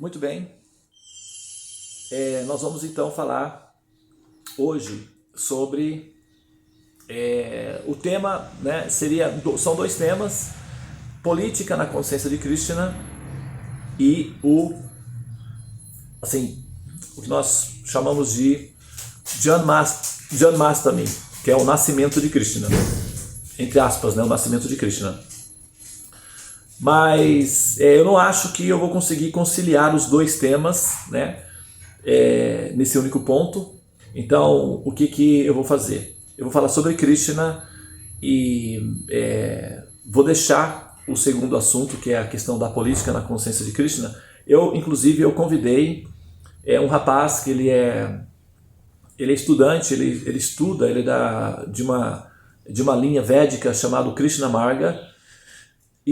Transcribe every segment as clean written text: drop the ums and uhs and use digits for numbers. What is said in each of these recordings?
Muito bem, nós vamos então falar hoje sobre o tema, né, são dois temas: política na consciência de Krishna e o que nós chamamos de Janmashtami, que é o nascimento de Krishna, entre aspas, né, o nascimento de Krishna. Mas eu não acho que eu vou conseguir conciliar os dois temas, né, nesse único ponto. Então, o que eu vou fazer? Eu vou falar sobre Krishna e vou deixar o segundo assunto, que é a questão da política na consciência de Krishna. Inclusive, eu convidei um rapaz que ele é estudante, ele estuda, ele é de uma linha védica chamada Krishna Marga,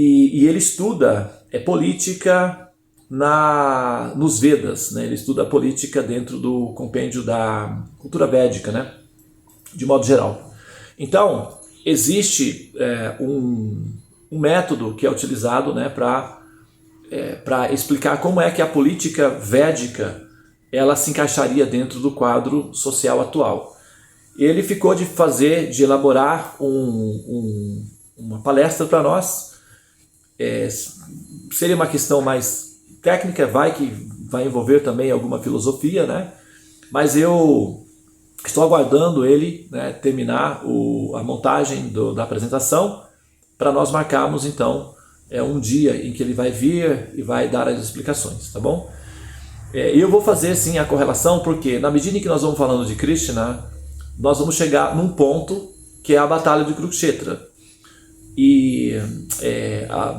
e ele estuda política nos Vedas, né? Ele estuda a política dentro do compêndio da cultura védica, né? De modo geral. Então, existe um método que é utilizado, né, para explicar como é que a política védica ela se encaixaria dentro do quadro social atual. Ele ficou de elaborar uma palestra para nós. Seria uma questão mais técnica, que vai envolver também alguma filosofia, né? Mas eu estou aguardando ele, né, terminar a montagem da apresentação, para nós marcarmos então um dia em que ele vai vir e vai dar as explicações, tá bom? E eu vou fazer sim a correlação, porque na medida em que nós vamos falando de Krishna, nós vamos chegar num ponto que é a Batalha de Kurukshetra.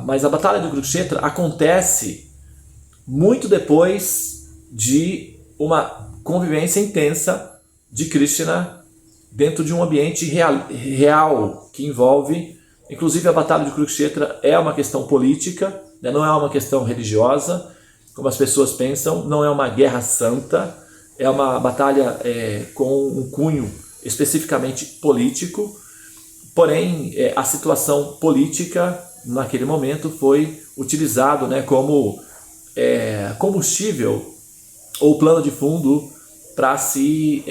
Mas a Batalha de Kurukshetra acontece muito depois de uma convivência intensa de Krishna dentro de um ambiente real que envolve, inclusive a Batalha de Kurukshetra é uma questão política, né? Não é uma questão religiosa, como as pessoas pensam, não é uma guerra santa, é uma batalha com um cunho especificamente político. Porém, a situação política naquele momento foi utilizado, né, como combustível ou plano de fundo para se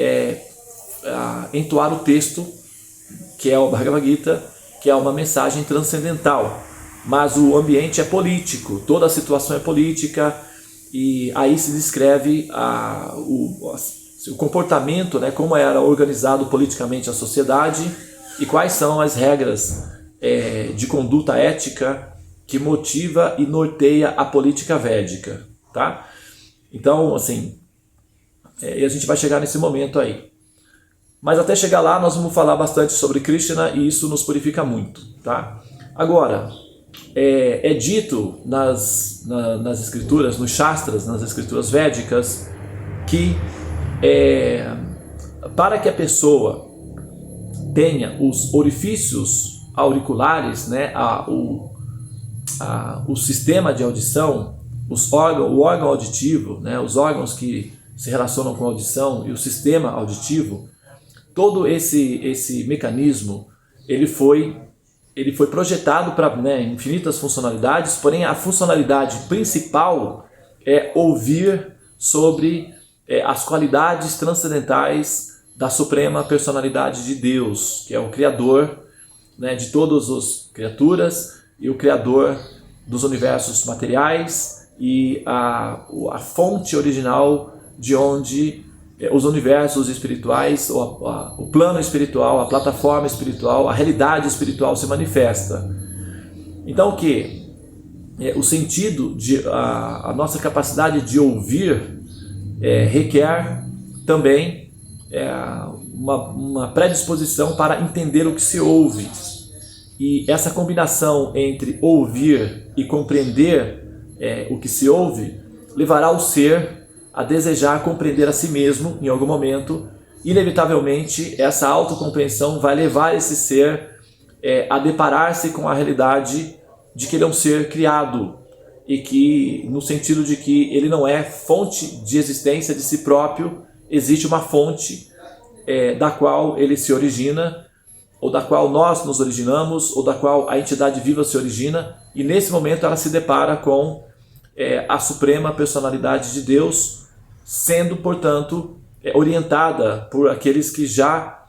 entoar o texto, que é o Bhagavad Gita, que é uma mensagem transcendental. Mas o ambiente é político, toda a situação é política, e aí se descreve o comportamento, né, como era organizado politicamente a sociedade, e quais são as regras de conduta ética que motiva e norteia a política védica, tá? Então, a gente vai chegar nesse momento aí. Mas até chegar lá, nós vamos falar bastante sobre Krishna, e isso nos purifica muito, tá? Agora, é dito nas escrituras, nos Shastras, nas escrituras védicas, que para que a pessoa tenha os orifícios auriculares, né, o sistema de audição, o órgão auditivo, né, os órgãos que se relacionam com a audição e o sistema auditivo, todo esse mecanismo ele foi projetado para, né, infinitas funcionalidades, porém a funcionalidade principal é ouvir sobre as qualidades transcendentais da Suprema Personalidade de Deus, que é o Criador, né, de todas as criaturas e o Criador dos universos materiais e a fonte original de onde os universos espirituais, o plano espiritual, a plataforma espiritual, a realidade espiritual se manifesta. Então o sentido a nossa capacidade de ouvir requer também uma predisposição para entender o que se ouve. E essa combinação entre ouvir e compreender o que se ouve levará o ser a desejar compreender a si mesmo em algum momento. Inevitavelmente, essa autocompreensão vai levar esse ser a deparar-se com a realidade de que ele é um ser criado, e que, no sentido de que ele não é fonte de existência de si próprio, existe uma fonte da qual ele se origina, ou da qual nós nos originamos, ou da qual a entidade viva se origina, e nesse momento ela se depara com a suprema personalidade de Deus, sendo, portanto, orientada por aqueles que já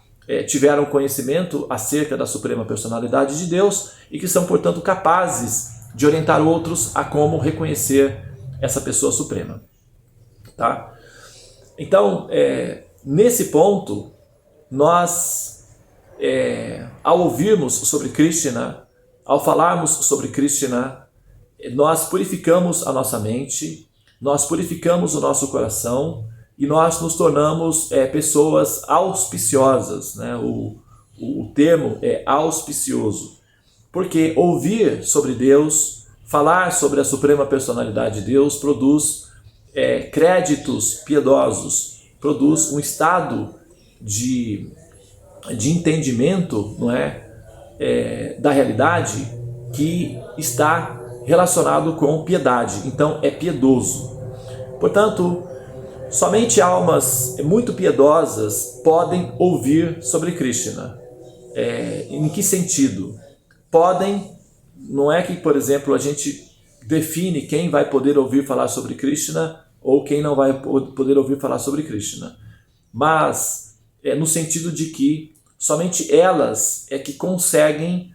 tiveram conhecimento acerca da suprema personalidade de Deus e que são, portanto, capazes de orientar outros a como reconhecer essa pessoa suprema. Tá? Então, nesse ponto, nós, ao ouvirmos sobre Krishna, ao falarmos sobre Krishna, nós purificamos a nossa mente, nós purificamos o nosso coração e nós nos tornamos pessoas auspiciosas, né? O termo é auspicioso, porque ouvir sobre Deus, falar sobre a suprema personalidade de Deus produz créditos piedosos, produz um estado de entendimento, não da realidade que está relacionado com piedade, então é piedoso. Portanto, somente almas muito piedosas podem ouvir sobre Krishna. Em que sentido? Podem, não é que, por exemplo, a gente define quem vai poder ouvir falar sobre Krishna ou quem não vai poder ouvir falar sobre Krishna, mas no sentido de que somente elas que conseguem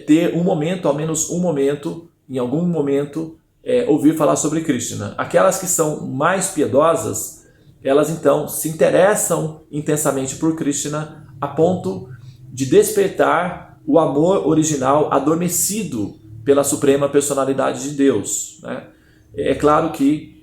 ter um momento, ao menos um momento, em algum momento, ouvir falar sobre Krishna. Aquelas que são mais piedosas, elas então se interessam intensamente por Krishna a ponto de despertar o amor original adormecido pela suprema personalidade de Deus, né? É claro que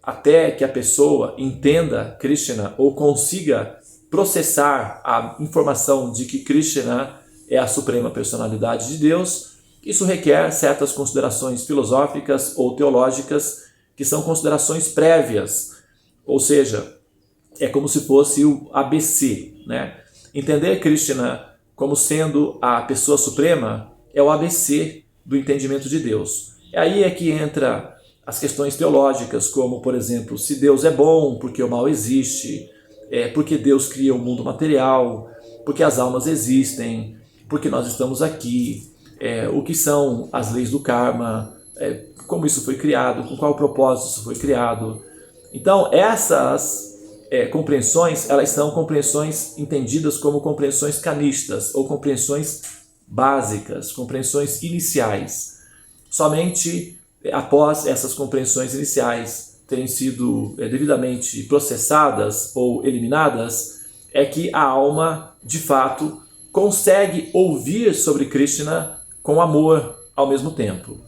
até que a pessoa entenda Krishna ou consiga processar a informação de que Krishna é a suprema personalidade de Deus, isso requer certas considerações filosóficas ou teológicas que são considerações prévias, ou seja, é como se fosse o ABC, né? Entender Krishna como sendo a pessoa suprema é o ABC do entendimento de Deus. E aí é que entra as questões teológicas, como, por exemplo, se Deus é bom, porque o mal existe, porque Deus cria o mundo material, porque as almas existem, porque nós estamos aqui, o que são as leis do karma, como isso foi criado, com qual propósito isso foi criado. Então, essas compreensões, elas são compreensões entendidas como compreensões canistas, ou compreensões básicas, compreensões iniciais. Somente após essas compreensões iniciais terem sido devidamente processadas ou eliminadas, é que a alma, de fato, consegue ouvir sobre Krishna com amor ao mesmo tempo,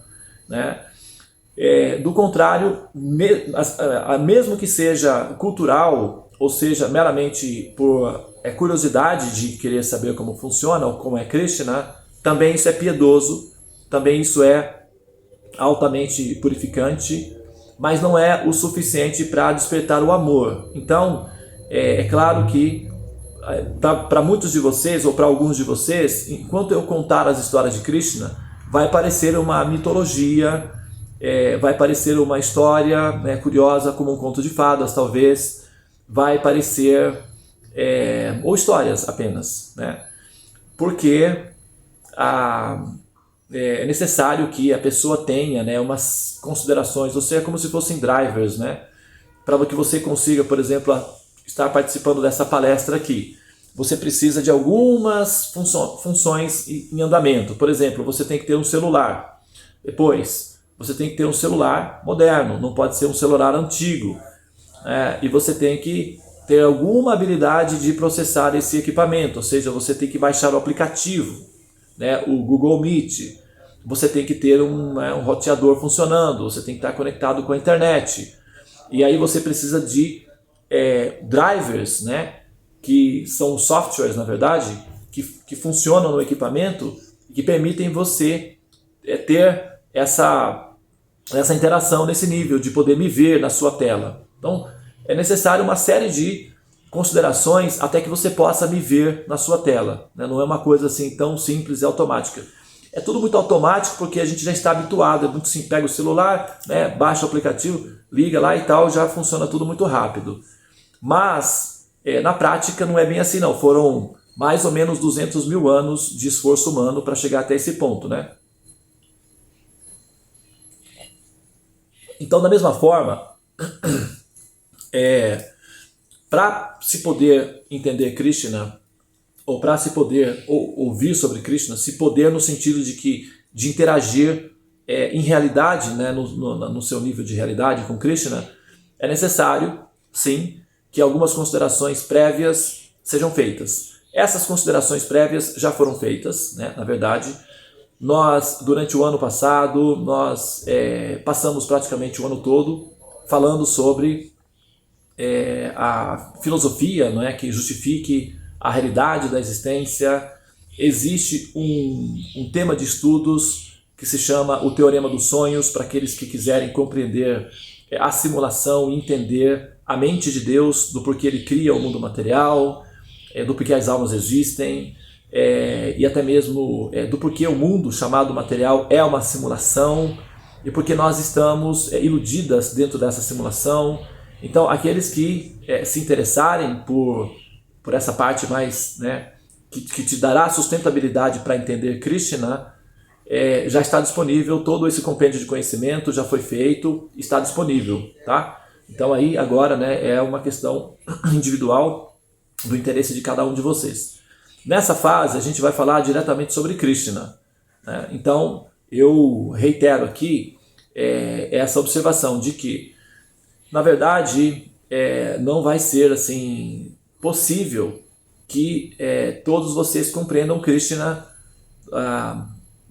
né? Do contrário, mesmo que seja cultural, ou seja, meramente por curiosidade de querer saber como funciona ou como é Krishna, também isso é piedoso, também isso é altamente purificante, mas não é o suficiente para despertar o amor. Então, é claro que para muitos de vocês, ou para alguns de vocês, enquanto eu contar as histórias de Krishna, vai parecer uma mitologia, vai parecer uma história curiosa, como um conto de fadas, talvez, vai parecer, ou histórias apenas, né? Porque é necessário que a pessoa tenha umas considerações, ou seja, como se fossem drivers, né? Para que você consiga, por exemplo, estar participando dessa palestra aqui. Você precisa de algumas funções em andamento. Por exemplo, você tem que ter um celular. Depois, você tem que ter um celular moderno, não pode ser um celular antigo. E você tem que ter alguma habilidade de processar esse equipamento, ou seja, você tem que baixar o aplicativo, né, o Google Meet. Você tem que ter um roteador funcionando, você tem que estar conectado com a internet. E aí você precisa de drivers, né, que são softwares, na verdade, que funcionam no equipamento e que permitem você ter essa interação nesse nível, de poder me ver na sua tela. Então, é necessário uma série de considerações até que você possa me ver na sua tela, né? Não é uma coisa assim tão simples e automática. É tudo muito automático porque a gente já está habituado, é muito simples, pega o celular, né, baixa o aplicativo, liga lá e tal, já funciona tudo muito rápido. Mas, na prática, não é bem assim não. Foram mais ou menos 200 mil anos de esforço humano para chegar até esse ponto, né? Então, da mesma forma, para se poder entender Krishna, ou para se poder ouvir sobre Krishna, se poder no sentido de interagir em realidade, né, no seu nível de realidade com Krishna, é necessário, sim, que algumas considerações prévias sejam feitas. Essas considerações prévias já foram feitas, né, na verdade. Nós, durante o ano passado, nós passamos praticamente o ano todo falando sobre a filosofia, não é, que justifique a realidade da existência. Existe um tema de estudos que se chama o Teorema dos Sonhos, para aqueles que quiserem compreender a simulação e entender a mente de Deus, do porquê Ele cria o mundo material, do porquê as almas existem, e até mesmo do porquê o mundo chamado material é uma simulação, e porque nós estamos iludidas dentro dessa simulação. Então, aqueles que se interessarem por essa parte mais, né, que te dará sustentabilidade para entender Krishna, já está disponível, todo esse compêndio de conhecimento já foi feito, está disponível, tá? Então aí agora, né, é uma questão individual do interesse de cada um de vocês. Nessa fase a gente vai falar diretamente sobre Krishna, né? Então eu reitero aqui essa observação de que, na verdade, não vai ser assim possível que todos vocês compreendam Krishna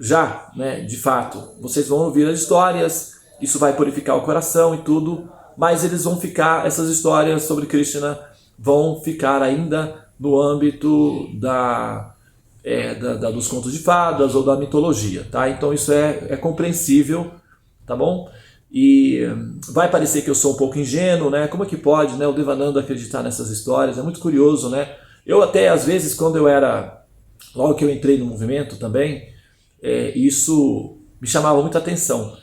já, né, de fato. Vocês vão ouvir as histórias, isso vai purificar o coração e tudo, mas eles vão ficar, essas histórias sobre Krishna vão ficar ainda no âmbito dos contos de fadas ou da mitologia, tá? Então isso é compreensível, tá bom? E vai parecer que eu sou um pouco ingênuo, né? Como é que pode, né, o Devananda acreditar nessas histórias? É muito curioso, né? Eu até, às vezes, logo que eu entrei no movimento também, isso me chamava muita atenção,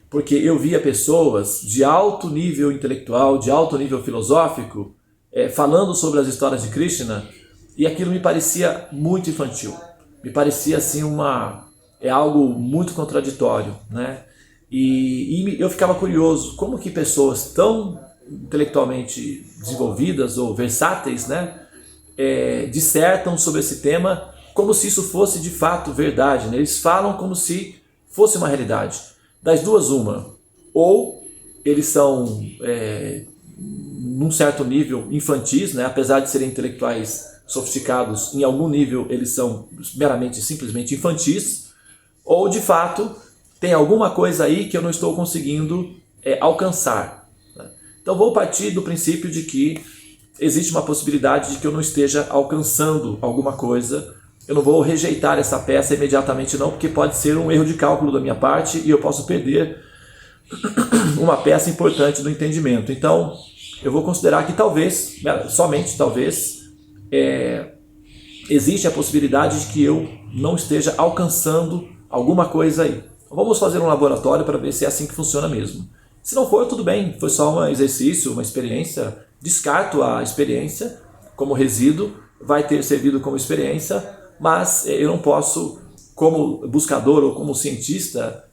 porque eu via pessoas de alto nível intelectual, de alto nível filosófico, falando sobre as histórias de Krishna, e aquilo me parecia muito infantil, me parecia assim algo muito contraditório, né? E eu ficava curioso, como que pessoas tão intelectualmente desenvolvidas ou versáteis, né, dissertam sobre esse tema como se isso fosse de fato verdade, né? Eles falam como se fosse uma realidade. Das duas, uma. Ou eles são, num certo nível, infantis, né? Apesar de serem intelectuais sofisticados, em algum nível eles são meramente, simplesmente infantis. Ou, de fato, tem alguma coisa aí que eu não estou conseguindo alcançar, né? Então vou partir do princípio de que existe uma possibilidade de que eu não esteja alcançando alguma coisa. Eu não vou rejeitar essa peça imediatamente não, porque pode ser um erro de cálculo da minha parte e eu posso perder uma peça importante do entendimento. Então, eu vou considerar que talvez, somente talvez, existe a possibilidade de que eu não esteja alcançando alguma coisa aí. Vamos fazer um laboratório para ver se é assim que funciona mesmo. Se não for, tudo bem, foi só um exercício, uma experiência. Descarto a experiência como resíduo, vai ter servido como experiência, mas eu não posso, como buscador ou como cientista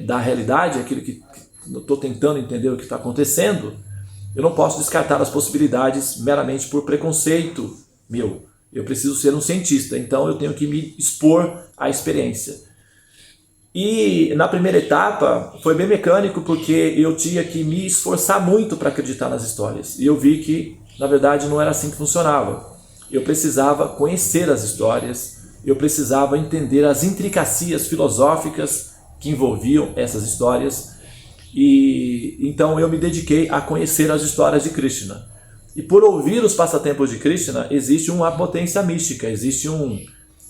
da realidade, aquilo que estou tentando entender o que está acontecendo, eu não posso descartar as possibilidades meramente por preconceito meu. Eu preciso ser um cientista, então eu tenho que me expor à experiência. E na primeira etapa foi bem mecânico, porque eu tinha que me esforçar muito para acreditar nas histórias. E eu vi que, na verdade, não era assim que funcionava. Eu precisava conhecer as histórias, eu precisava entender as intricacias filosóficas que envolviam essas histórias, e então eu me dediquei a conhecer as histórias de Krishna. E por ouvir os passatempos de Krishna, existe uma potência mística, existe um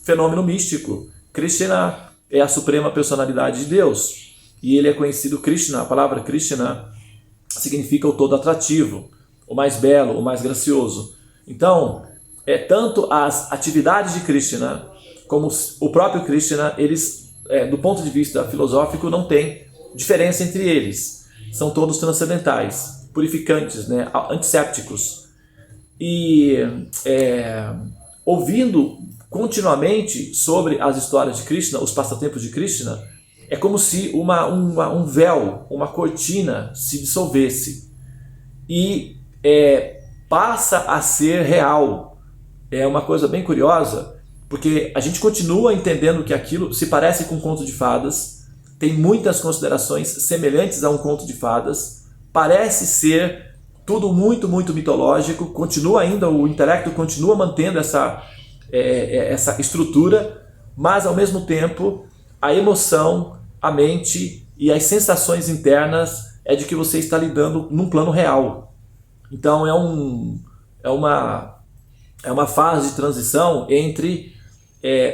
fenômeno místico. Krishna é a suprema personalidade de Deus, e ele é conhecido, Krishna, a palavra Krishna significa o todo atrativo, o mais belo, o mais gracioso. Então, tanto as atividades de Krishna como o próprio Krishna, eles, do ponto de vista filosófico, não tem diferença entre eles. São todos transcendentais, purificantes, né, antissépticos. E ouvindo continuamente sobre as histórias de Krishna, os passatempos de Krishna, é como se um véu, uma cortina se dissolvesse e passa a ser real. É uma coisa bem curiosa, porque a gente continua entendendo que aquilo se parece com um conto de fadas, tem muitas considerações semelhantes a um conto de fadas, parece ser tudo muito, muito mitológico, continua ainda, o intelecto continua mantendo essa estrutura, mas ao mesmo tempo a emoção, a mente e as sensações internas é de que você está lidando num plano real. Então é uma fase de transição entre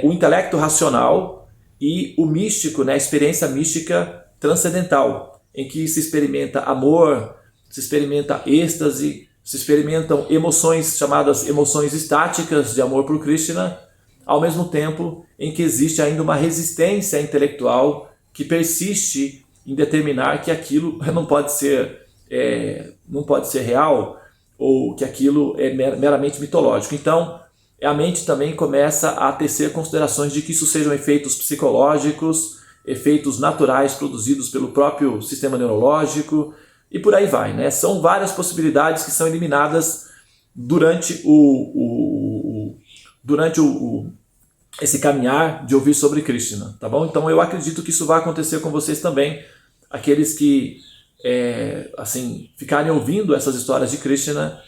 o intelecto racional e o místico, né, a experiência mística transcendental, em que se experimenta amor, se experimenta êxtase, se experimentam emoções chamadas emoções estáticas de amor por Krishna, ao mesmo tempo em que existe ainda uma resistência intelectual que persiste em determinar que aquilo não pode ser real, ou que aquilo é meramente mitológico. Então, a mente também começa a tecer considerações de que isso sejam efeitos psicológicos, efeitos naturais produzidos pelo próprio sistema neurológico, e por aí vai, né? São várias possibilidades que são eliminadas durante esse caminhar de ouvir sobre Krishna, tá bom? Então eu acredito que isso vai acontecer com vocês também, aqueles que ficarem ouvindo essas histórias de Krishna.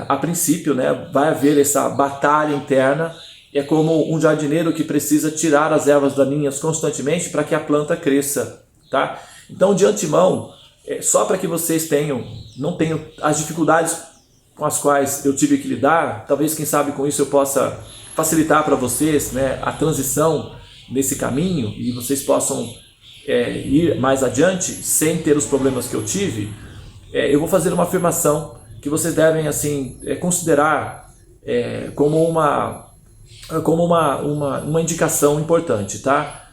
A princípio, né, vai haver essa batalha interna, é como um jardineiro que precisa tirar as ervas daninhas constantemente para que a planta cresça, tá? Então, de antemão, só para que vocês não tenham as dificuldades com as quais eu tive que lidar, talvez, quem sabe, com isso eu possa facilitar para vocês, né, a transição nesse caminho e vocês possam ir mais adiante sem ter os problemas que eu tive. Eu vou fazer uma afirmação que vocês devem considerar como uma indicação importante, tá?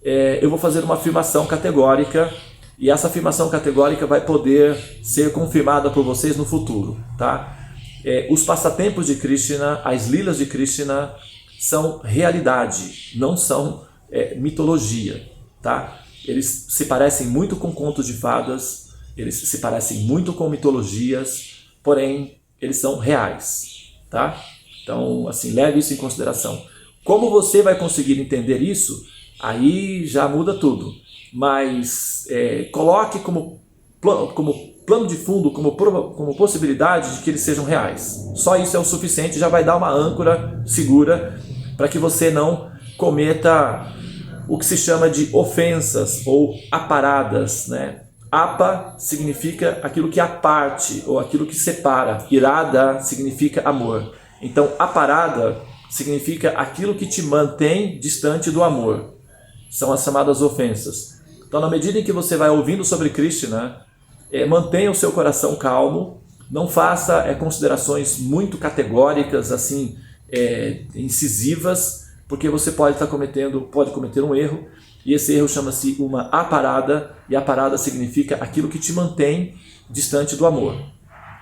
Eu vou fazer uma afirmação categórica e essa afirmação categórica vai poder ser confirmada por vocês no futuro, tá? Os passatempos de Krishna, as lilas de Krishna são realidade, não são mitologia, tá? Eles se parecem muito com contos de fadas, eles se parecem muito com mitologias, porém, eles são reais, tá? Então, assim, leve isso em consideração. Como você vai conseguir entender isso, aí já muda tudo. Mas coloque como plano de fundo, como possibilidade de que eles sejam reais. Só isso é o suficiente, já vai dar uma âncora segura para que você não cometa o que se chama de ofensas ou aparadas, né? Apa significa aquilo que aparte ou aquilo que separa. Irada significa amor. Então, aparada significa aquilo que te mantém distante do amor. São as chamadas ofensas. Então, na medida em que você vai ouvindo sobre Krishna, mantenha o seu coração calmo, não faça considerações muito categóricas, assim, incisivas, porque você pode cometer um erro. E esse erro chama-se uma aparada, e aparada significa aquilo que te mantém distante do amor.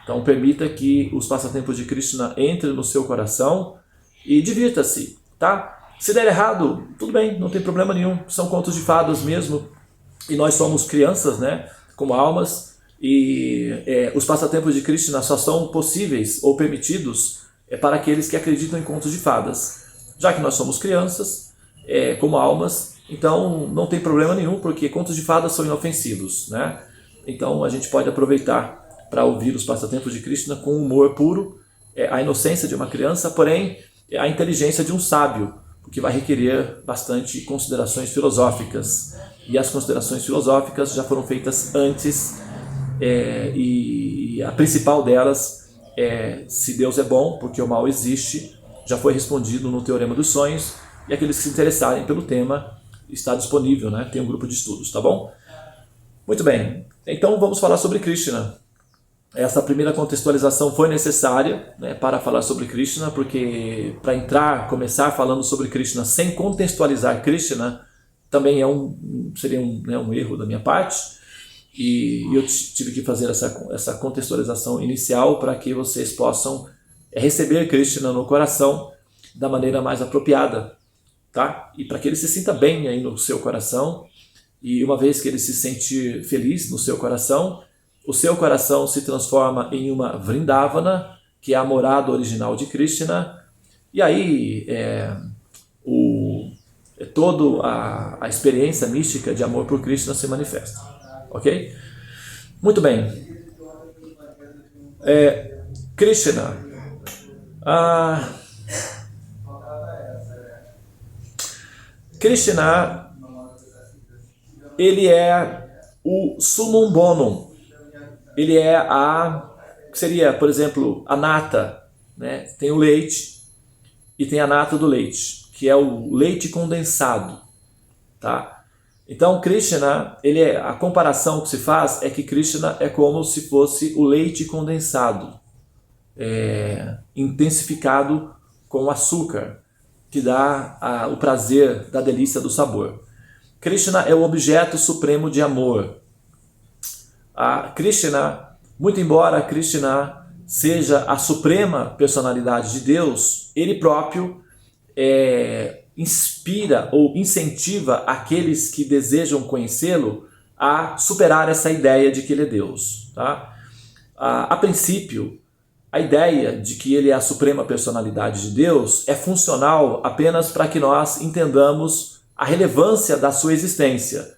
Então permita que os passatempos de Krishna entrem no seu coração e divirta-se, tá? Se der errado, tudo bem, não tem problema nenhum, são contos de fadas mesmo, e nós somos crianças, né, como almas, e os passatempos de Krishna só são possíveis ou permitidos para aqueles que acreditam em contos de fadas. Já que nós somos crianças, como almas, então não tem problema nenhum, porque contos de fadas são inofensivos, né? Então a gente pode aproveitar para ouvir os passatempos de Krishna com humor puro, a inocência de uma criança, porém a inteligência de um sábio, porque vai requerer bastante considerações filosóficas. E as considerações filosóficas já foram feitas antes, e a principal delas é se Deus é bom, porque o mal existe, já foi respondido no Teorema dos Sonhos, e aqueles que se interessarem pelo tema, está disponível, né? Tem um grupo de estudos, tá bom? Muito bem, então vamos falar sobre Krishna. Essa primeira contextualização foi necessária, né, para falar sobre Krishna, porque para começar falando sobre Krishna sem contextualizar Krishna, também seria um erro da minha parte, e eu tive que fazer essa contextualização inicial para que vocês possam receber Krishna no coração da maneira mais apropriada, tá? E para que ele se sinta bem aí no seu coração E uma vez que ele se sentir feliz no seu coração, o seu coração se transforma em uma Vrindavana, que é a morada original de Krishna, e aí toda a experiência mística de amor por Krishna se manifesta. Ok? Muito bem. Krishna. Krishna, ele é o summum bonum. Ele é seria, por exemplo, a nata, né? Tem o leite e tem a nata do leite, que é o leite condensado, tá? Então Krishna, a comparação que se faz é que Krishna é como se fosse o leite condensado, intensificado com açúcar, que dá o prazer da delícia do sabor. Krishna é o objeto supremo de amor. Krishna, muito embora Krishna seja a suprema personalidade de Deus, ele próprio inspira ou incentiva aqueles que desejam conhecê-lo a superar essa ideia de que ele é Deus. Tá? A princípio, a ideia de que ele é a suprema personalidade de Deus é funcional apenas para que nós entendamos a relevância da sua existência.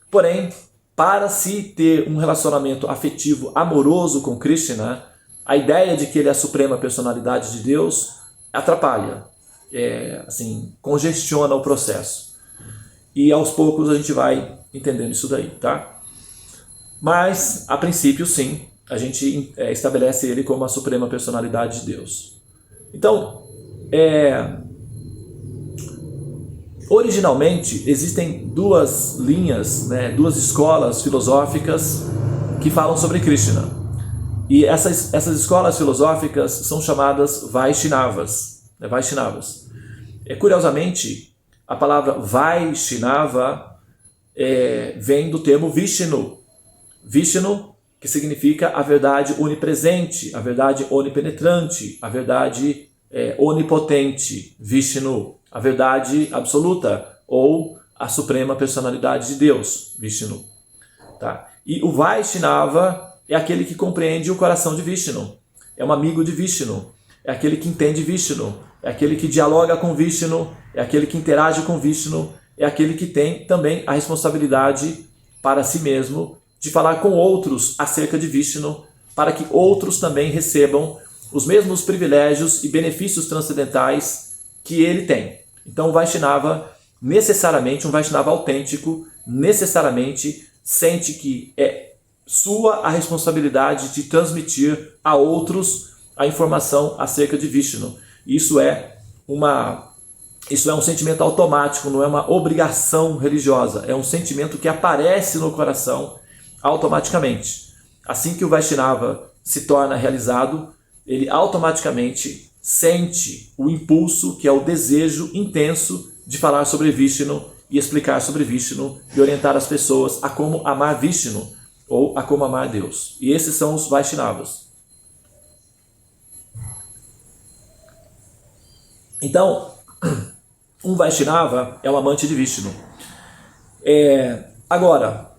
Porém, para se ter um relacionamento afetivo amoroso com Krishna, a ideia de que ele é a suprema personalidade de Deus atrapalha, congestiona o processo. E aos poucos a gente vai entendendo isso daí, tá? Mas, a princípio, sim, a gente estabelece ele como a suprema personalidade de Deus. Então, originalmente existem duas linhas, duas escolas filosóficas que falam sobre Krishna. E essas escolas filosóficas são chamadas Vaishnavas. Curiosamente, a palavra Vaishnava vem do termo Vishnu. Vishnu, que significa a verdade onipresente, a verdade onipenetrante, a verdade onipotente, Vishnu, a verdade absoluta, ou a suprema personalidade de Deus, Vishnu. Tá? E o Vaishnava é aquele que compreende o coração de Vishnu, é um amigo de Vishnu, é aquele que entende Vishnu, é aquele que dialoga com Vishnu, é aquele que interage com Vishnu, é aquele que tem também a responsabilidade para si mesmo de falar com outros acerca de Vishnu, para que outros também recebam os mesmos privilégios e benefícios transcendentais que ele tem. Então o Vaishnava, necessariamente, um Vaishnava autêntico, necessariamente sente que é sua a responsabilidade de transmitir a outros a informação acerca de Vishnu. Isso é um sentimento automático, não é uma obrigação religiosa, é um sentimento que aparece no coração automaticamente. Assim que o Vaishnava se torna realizado, ele automaticamente sente o impulso, que é o desejo intenso de falar sobre Vishnu e explicar sobre Vishnu e orientar as pessoas a como amar Vishnu ou a como amar Deus. E esses são os Vaishnavas. Então, um Vaishnava é um amante de Vishnu. Agora,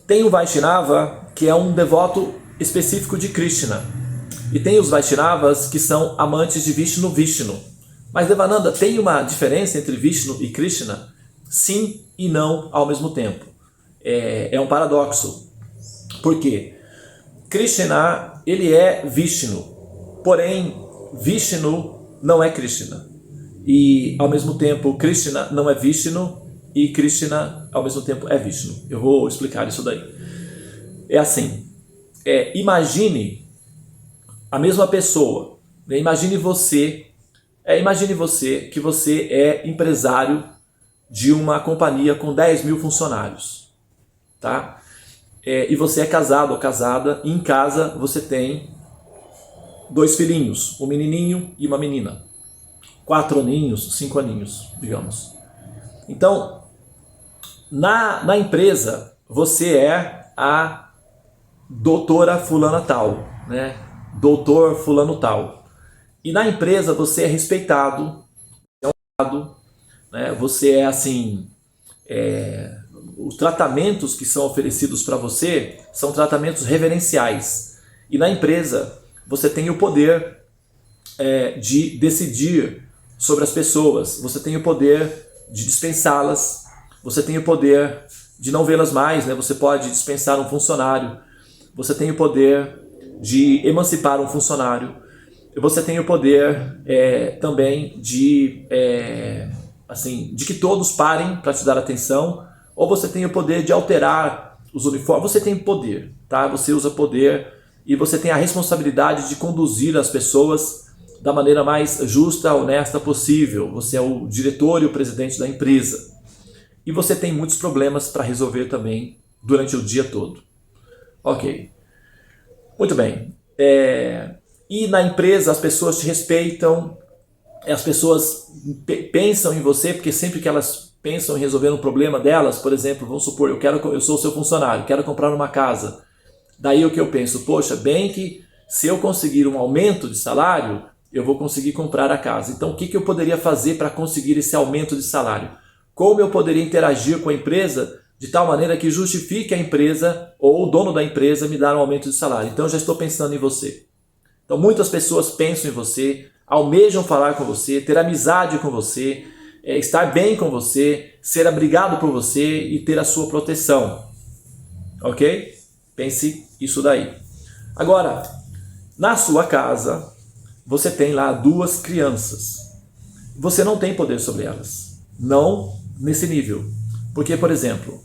tem o Vaishnava que é um devoto específico de Krishna. E tem os Vaishnavas que são amantes de Vishnu. Mas, Devananda, tem uma diferença entre Vishnu e Krishna? Sim e não ao mesmo tempo. É um paradoxo. Por quê? Krishna, ele é Vishnu. Porém, Vishnu não é Krishna. E, ao mesmo tempo, Krishna não é Vishnu e Krishna, ao mesmo tempo, é Vishnu. Eu vou explicar isso daí. É assim, imagine a mesma pessoa, né? Imagine você que você é empresário de uma companhia com 10 mil funcionários, tá? E você é casado ou casada, e em casa você tem 2 filhinhos, um menininho e uma menina, 4 aninhos, 5 aninhos, digamos. Então, na empresa, você é a doutora fulana tal, né? Doutor fulano tal. E na empresa você é respeitado, né? Você é assim, os tratamentos que são oferecidos para você são tratamentos reverenciais. E na empresa você tem o poder de decidir sobre as pessoas, você tem o poder de dispensá-las, você tem o poder de não vê-las mais, né? Você pode dispensar um funcionário, você tem o poder de emancipar um funcionário, você tem o poder também de que todos parem para te dar atenção, ou você tem o poder de alterar os uniformes. Você tem poder, tá? Você usa poder e você tem a responsabilidade de conduzir as pessoas da maneira mais justa, honesta possível. Você é o diretor e o presidente da empresa. E você tem muitos problemas para resolver também durante o dia todo. Ok. Muito bem. E na empresa as pessoas te respeitam, as pessoas pensam em você, porque sempre que elas pensam em resolver um problema delas, por exemplo, vamos supor, eu sou o seu funcionário, quero comprar uma casa. Daí o que eu penso, poxa, bem que se eu conseguir um aumento de salário, eu vou conseguir comprar a casa. Então o que eu poderia fazer para conseguir esse aumento de salário? Como eu poderia interagir com a empresa de tal maneira que justifique a empresa ou o dono da empresa me dar um aumento de salário? Então eu já estou pensando em você. Então muitas pessoas pensam em você, almejam falar com você, ter amizade com você, estar bem com você, ser abrigado por você e ter a sua proteção. Ok? Pense isso daí. Agora, na sua casa, você tem lá 2 crianças. Você não tem poder sobre elas. Não nesse nível. Porque, por exemplo,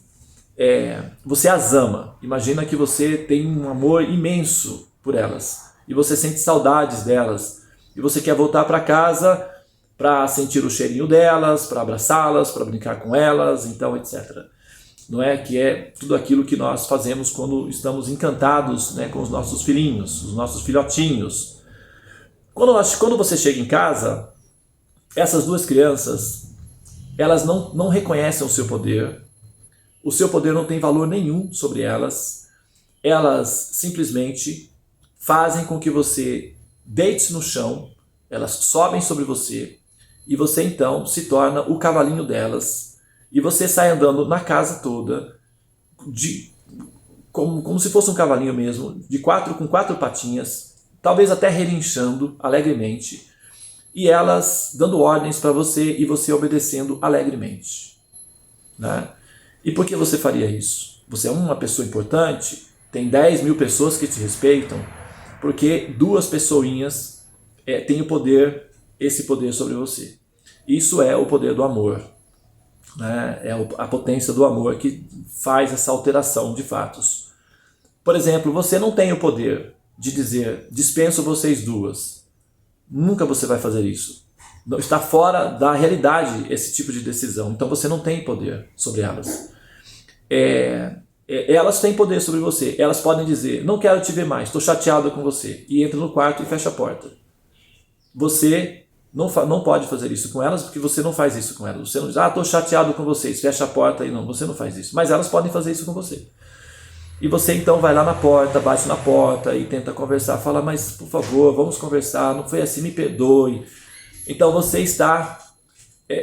você as ama. Imagina que você tem um amor imenso por elas. E você sente saudades delas. E você quer voltar para casa para sentir o cheirinho delas, para abraçá-las, para brincar com elas, então, etc. Não é? Que é tudo aquilo que nós fazemos quando estamos encantados, né, com os nossos filhinhos, os nossos filhotinhos. Quando você chega em casa, essas 2 crianças, elas não reconhecem o seu poder não tem valor nenhum sobre elas, elas simplesmente fazem com que você deite-se no chão, elas sobem sobre você e você então se torna o cavalinho delas e você sai andando na casa toda como se fosse um cavalinho mesmo, com 4 patinhas, talvez até relinchando alegremente, e elas dando ordens para você e você obedecendo alegremente, né? E por que você faria isso? Você é uma pessoa importante, tem 10 mil pessoas que te respeitam, porque 2 pessoinhas têm esse poder sobre você. Isso é o poder do amor, né? É a potência do amor que faz essa alteração de fatos. Por exemplo, você não tem o poder de dizer, dispenso vocês 2. Nunca você vai fazer isso. Está fora da realidade esse tipo de decisão. Então você não tem poder sobre elas. Elas têm poder sobre você. Elas podem dizer, não quero te ver mais, estou chateado com você. E entra no quarto e fecha a porta. Você não pode fazer isso com elas, porque você não faz isso com elas. Você não diz, estou chateado com vocês, fecha a porta e não. Você não faz isso. Mas elas podem fazer isso com você. E você então vai lá na porta, bate na porta e tenta conversar, fala, mas por favor, vamos conversar, não foi assim, me perdoe. Então você está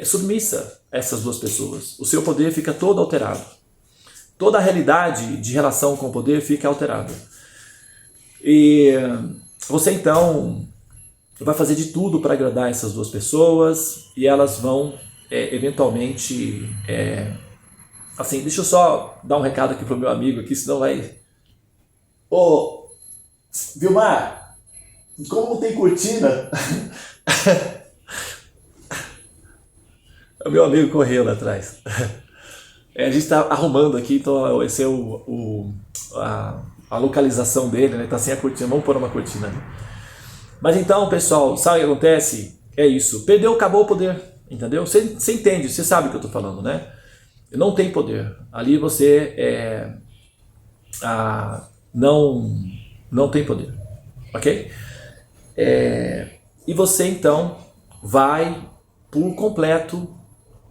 submissa a essas 2 pessoas. O seu poder fica todo alterado. Toda a realidade de relação com o poder fica alterada. E você então vai fazer de tudo para agradar essas 2 pessoas e elas vão eventualmente... Assim, deixa eu só dar um recado aqui pro meu amigo aqui, senão vai... Ô, Vilmar, como não tem cortina... O meu amigo correu lá atrás. A gente está arrumando aqui, então esse é a localização dele, né? Tá sem a cortina, vamos pôr uma cortina ali. Mas então, pessoal, sabe o que acontece? É isso, perdeu, acabou o poder, entendeu? Você entende, você sabe o que eu estou falando, né? Não tem poder. Ali você não tem poder, ok? E você então vai por completo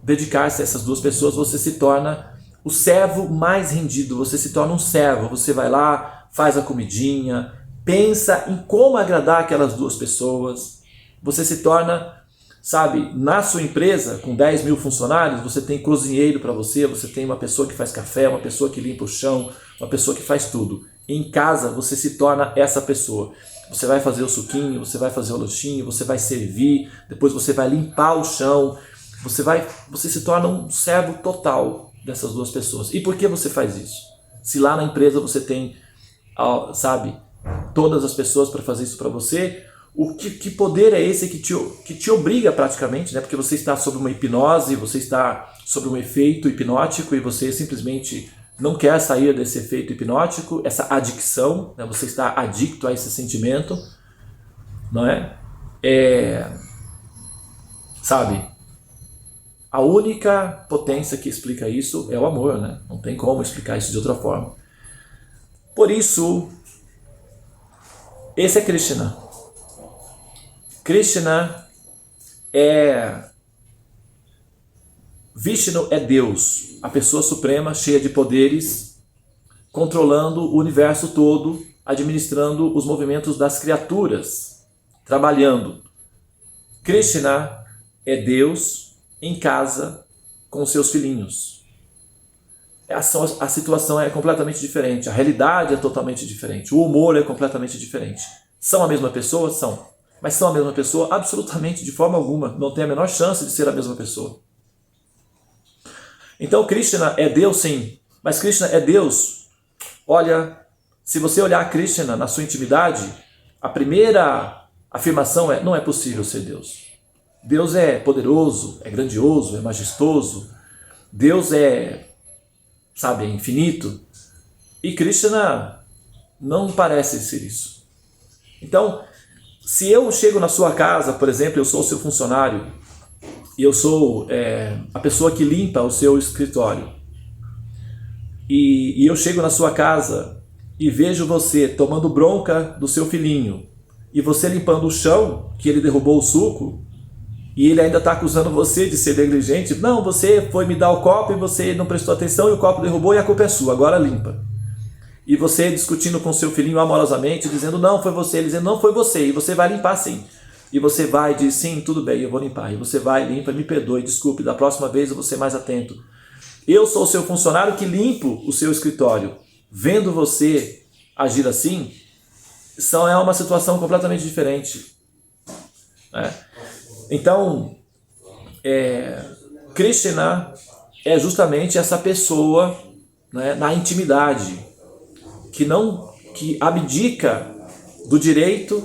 dedicar-se a essas 2 pessoas. Você se torna o servo mais rendido, você se torna um servo. Você vai lá, faz a comidinha, pensa em como agradar aquelas 2 pessoas. Você se torna sabe, na sua empresa, com 10 mil funcionários, você tem cozinheiro para você, você tem uma pessoa que faz café, uma pessoa que limpa o chão, uma pessoa que faz tudo. Em casa, você se torna essa pessoa. Você vai fazer o suquinho, você vai fazer o lanchinho, você vai servir, depois você vai limpar o chão, você se torna um servo total dessas duas pessoas. E por que você faz isso? Se lá na empresa você tem, sabe, todas as pessoas para fazer isso para você, que poder é esse que te obriga praticamente, né? Porque você está sob uma hipnose, você está sob um efeito hipnótico e você simplesmente não quer sair desse efeito hipnótico, essa adicção, né? Você está adicto a esse sentimento, não é? Sabe, a única potência que explica isso é o amor, né? Não tem como explicar isso de outra forma. Por isso, esse é Krishna. Krishna Vishnu é Deus, a pessoa suprema, cheia de poderes, controlando o universo todo, administrando os movimentos das criaturas, trabalhando. Krishna é Deus em casa com seus filhinhos. A situação é completamente diferente, a realidade é totalmente diferente, o humor é completamente diferente. São a mesma pessoa? São. Mas são a mesma pessoa? Absolutamente, de forma alguma. Não tem a menor chance de ser a mesma pessoa. Então Krishna é Deus, sim. Mas Krishna é Deus. Olha, se você olhar Krishna na sua intimidade, a primeira afirmação é: não é possível ser Deus. Deus é poderoso, é grandioso, é majestoso. Deus sabe, é infinito. E Krishna não parece ser isso. Então, se eu chego na sua casa, por exemplo, eu sou o seu funcionário, e eu sou a pessoa que limpa o seu escritório, e eu chego na sua casa e vejo você tomando bronca do seu filhinho, e você limpando o chão, que ele derrubou o suco, e ele ainda está acusando você de ser negligente. Não, você foi me dar o copo e você não prestou atenção e o copo derrubou e a culpa é sua, agora limpa. E você discutindo com seu filhinho amorosamente, dizendo: não, foi você. Ele dizendo: não, foi você. E você vai limpar sim. E você vai e diz: sim, tudo bem, eu vou limpar. E você vai, limpa, me perdoe, desculpe, da próxima vez eu vou ser mais atento. Eu sou o seu funcionário que limpo o seu escritório. Vendo você agir assim, é uma situação completamente diferente. Então, Krishna é justamente essa pessoa, né, na intimidade, que abdica do direito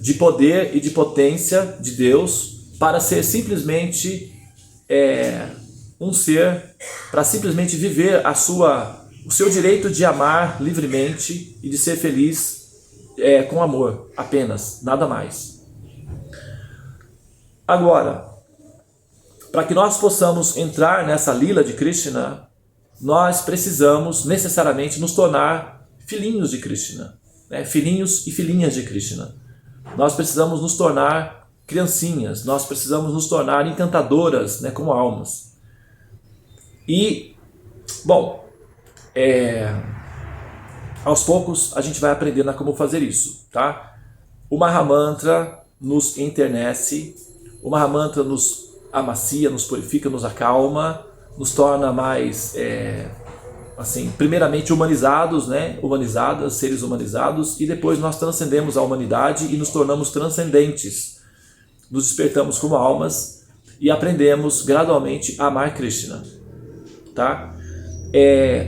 de poder e de potência de Deus para ser simplesmente um ser, para simplesmente viver o seu direito de amar livremente e de ser feliz com amor, apenas, nada mais. Agora, para que nós possamos entrar nessa lila de Krishna, nós precisamos necessariamente nos tornar filhinhos de Krishna, né? Filhinhos e filhinhas de Krishna. Nós precisamos nos tornar criancinhas, nós precisamos nos tornar encantadoras, né, como almas. E, bom, aos poucos a gente vai aprendendo a como fazer isso, tá? O Mahamantra nos enternece, o Mahamantra nos amacia, nos purifica, nos acalma, nos torna mais, primeiramente humanizados, né? Humanizadas, seres humanizados, e depois nós transcendemos a humanidade e nos tornamos transcendentes. Nos despertamos como almas e aprendemos gradualmente a amar Krishna, tá?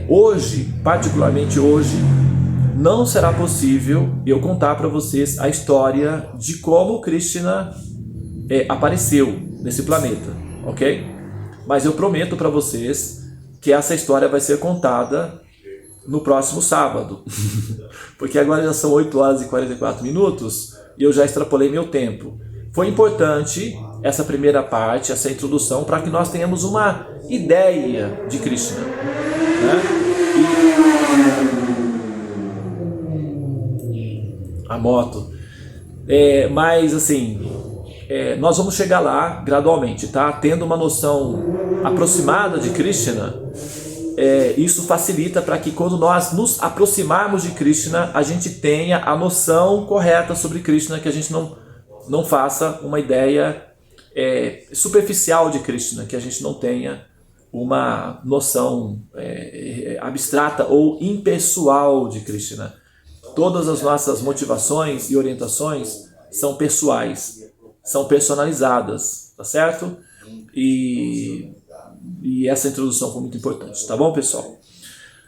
Hoje, particularmente hoje, não será possível eu contar para vocês a história de como Krishna apareceu nesse planeta, ok? Mas eu prometo para vocês que essa história vai ser contada no próximo sábado, porque agora já são 8 horas e 44 minutos e eu já extrapolei meu tempo. Foi importante essa primeira parte, essa introdução, para que nós tenhamos uma ideia de Krishna, né? A moto. Mas assim, nós vamos chegar lá gradualmente, tá? Tendo uma noção aproximada de Krishna, isso facilita para que quando nós nos aproximarmos de Krishna, a gente tenha a noção correta sobre Krishna, que a gente não faça uma ideia superficial de Krishna, que a gente não tenha uma noção abstrata ou impessoal de Krishna. Todas as nossas motivações e orientações são pessoais, são personalizadas, tá certo? E essa introdução foi muito importante, tá bom, pessoal?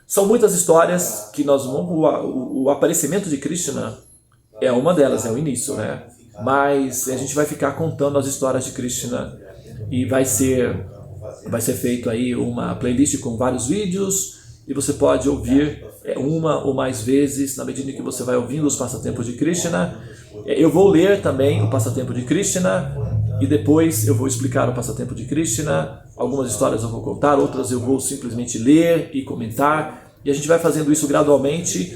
São muitas histórias que nós vamos... O aparecimento de Krishna é uma delas, é o início, né? Mas a gente vai ficar contando as histórias de Krishna e vai ser feito aí uma playlist com vários vídeos e você pode ouvir uma ou mais vezes na medida que você vai ouvindo os passatempos de Krishna. Eu vou ler também o passatempo de Krishna e depois eu vou explicar o passatempo de Krishna. Algumas histórias eu vou contar, outras eu vou simplesmente ler e comentar. E a gente vai fazendo isso gradualmente.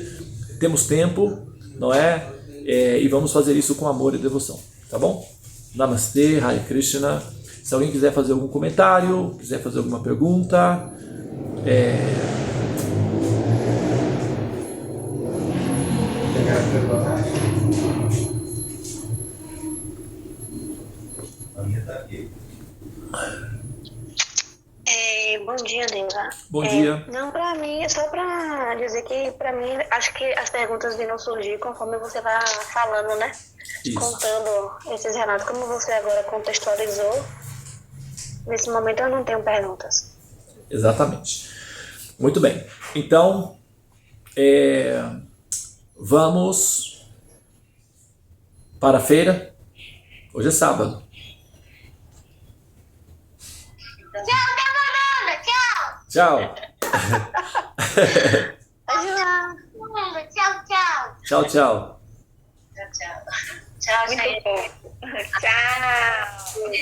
Temos tempo, não é? E vamos fazer isso com amor e devoção, tá bom? Namastê, Hare Krishna. Se alguém quiser fazer algum comentário, quiser fazer alguma pergunta, bom dia, Deva. Bom dia. Não, pra mim, só pra dizer que pra mim, acho que as perguntas virão surgir conforme você vai falando, né? Isso. Contando esses relatos, como você agora contextualizou. Nesse momento eu não tenho perguntas. Exatamente. Muito bem. Então, vamos para a feira. Hoje é sábado. Tchau. Tchau, tchau. Tchau, tchau. Tchau, gente. Tchau.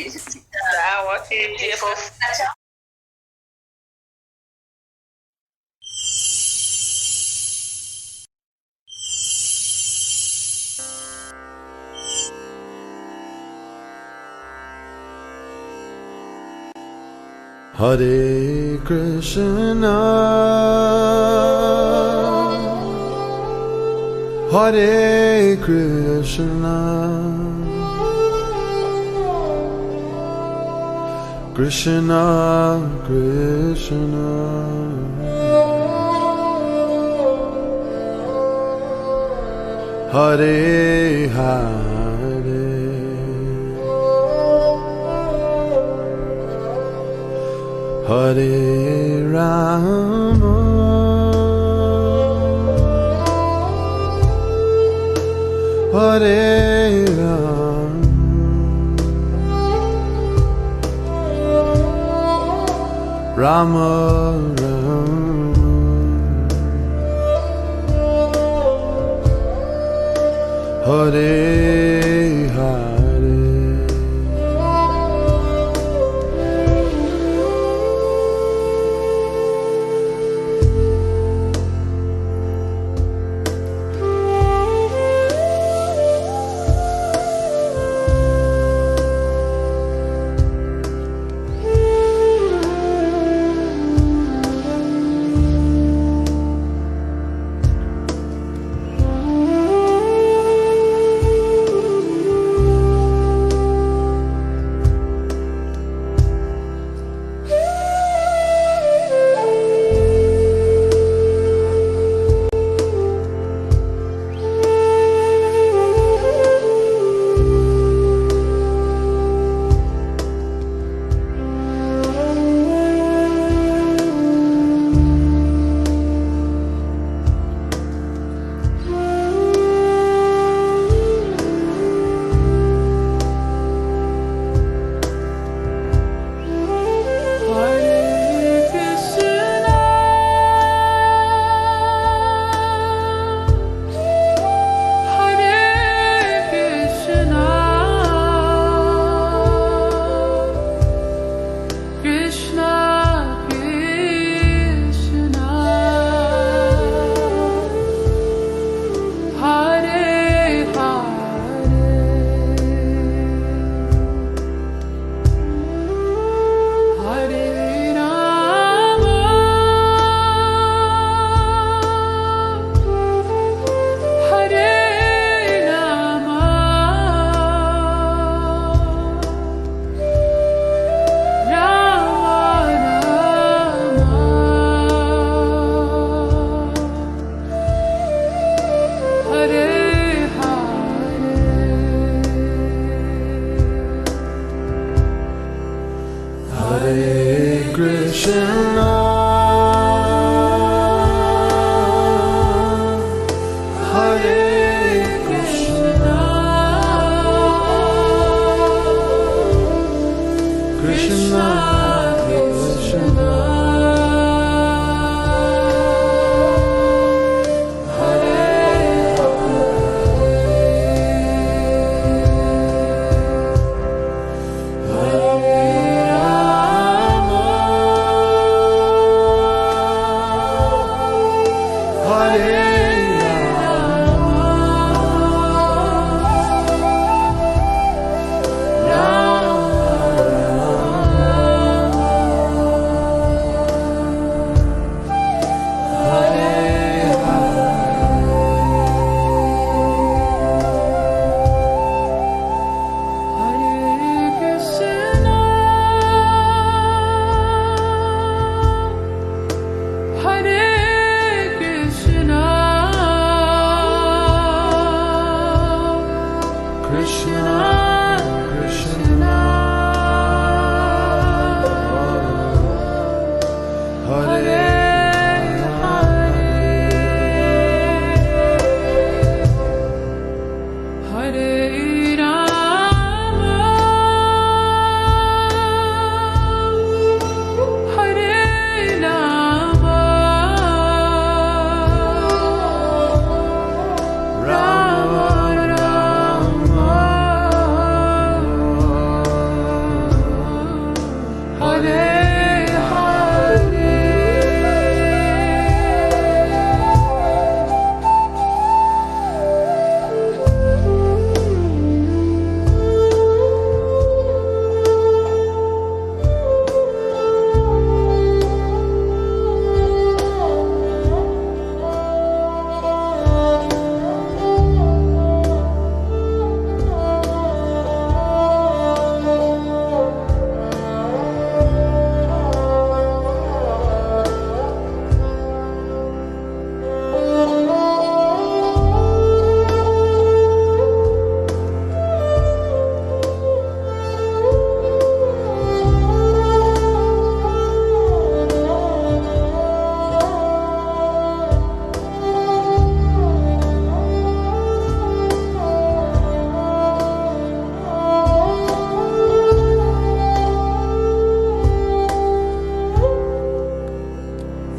Tchau, ótimo dia. Tchau. Hare Krishna, Hare Krishna, Krishna Krishna, Hare Hare, Hare Rama, Hare Rama, Rama Rama, Hare Hare. Krishna, Krishna.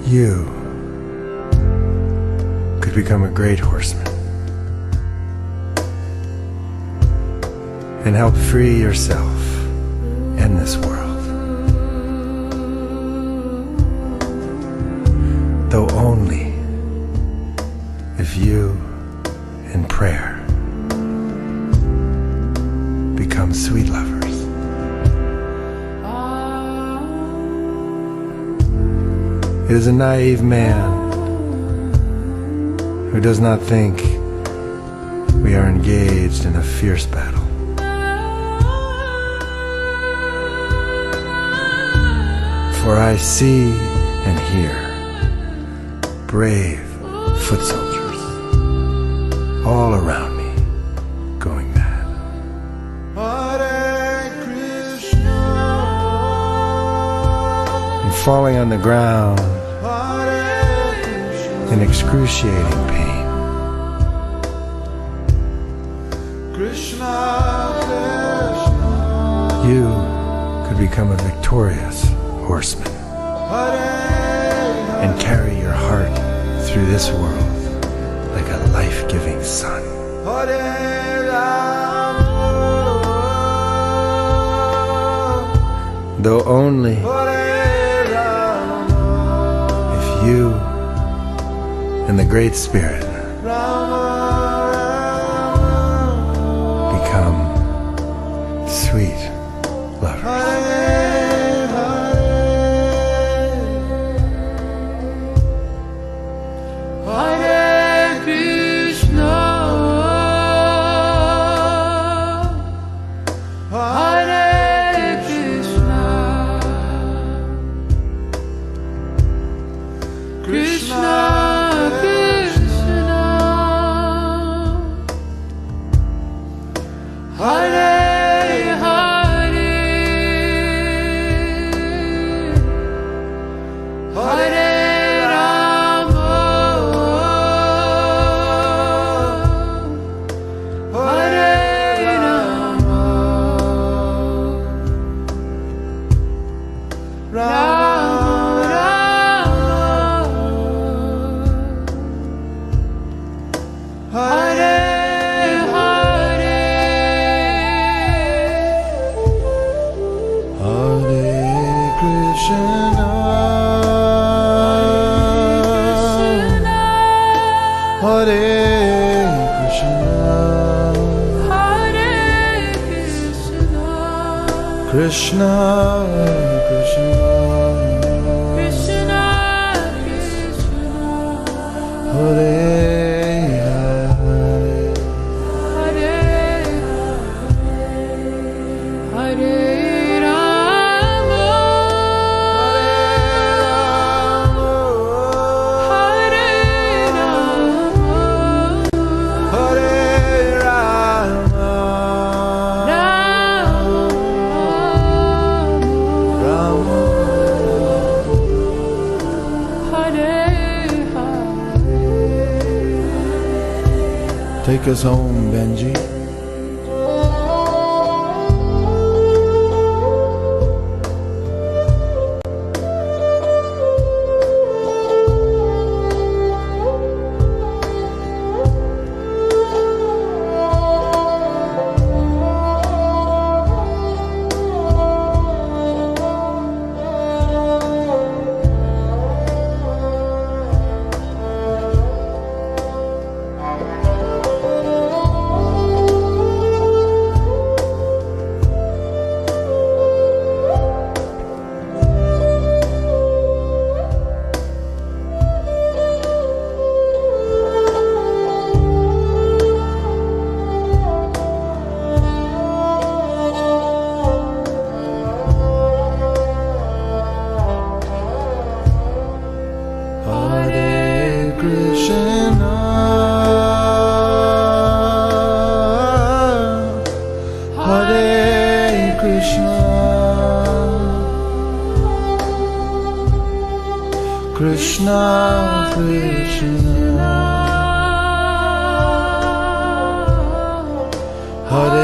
You could become a great horseman and help free yourself and this world, though only if you in prayer become sweet lovers. It is a naive man who does not think we are engaged in a fierce battle. For I see and hear brave foot soldiers all around me going mad. Hare Krishna. And falling on the ground in excruciating pain. Krishna, Krishna. You could become a victorious horseman and carry your heart through this world like a life-giving sun. Though only if you and the Great Spirit become sweet lovers. Hare Krishna, Hare Krishna, Krishna Krishna, Hare Hare. Krishna Krishna Krishna Krishna Hare Hare Hare Hare Rama Hare Rama Hare Rama Rama Take us home, Benji. Hare Krishna Hare Krishna Krishna Krishna Hare